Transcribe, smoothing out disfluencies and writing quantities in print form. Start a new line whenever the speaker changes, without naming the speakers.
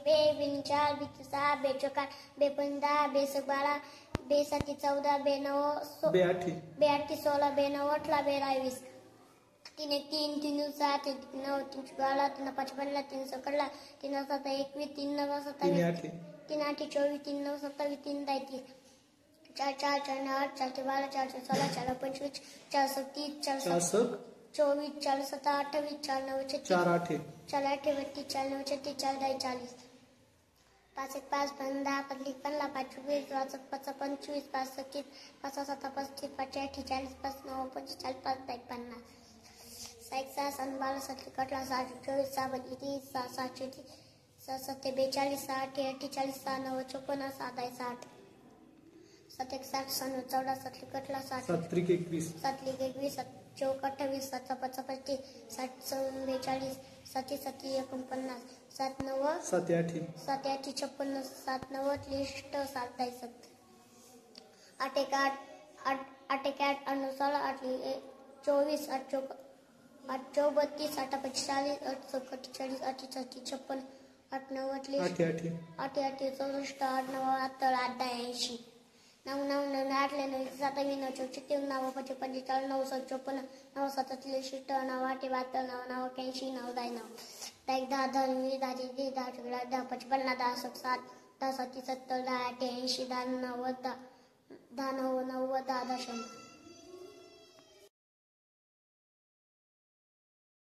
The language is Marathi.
बे बिन 4 बे 6 बे 4 बे 15 बे 12 बे 7 14 बे 9
बे 8
बे 8 16 बे 9 18 बे 22 3 1 3 3 7 9 3 12 3 5 15 3 16 3 7 21 3 9 27 3 8 24 3 9 27 3 33 4 4 4 9 8 4 12 4 16 4 25 4 37 4 24 4 7 28 4 9 36
4 8
4 8 32 4 9 36 4 10 40 5 1 5 10 5 15 5 20 5 5 25 5 27 5 7 35 5 8 40 5 9 45 5 10 50 6 6 7 12 7 18 7 24 7 30 7 7 7 7 42 6 8 40 6 9 54 7 10 60 7 1 7 6 14 7 18 60
7 3 21
7 21 7 28 7 5 25 7 42 7 7 49 7 9
7 8
7 8 56 7 9 लिस्ट 7 10 7 8 1 8 8 1 8 9 16 8 24 8 8 32 8 45 8 40 8 56 8 9 लिस्ट
8
8 8 64 8 9 8 80 9 9 9 8 9 7 9 44 9 45 9 54 9 7 लिस्ट 9 8 72 9 9 81 9 10 9 10 10 10 20 10 10 10 55 10 7 10 7 70 10 80 10 90 10 10 90 10 10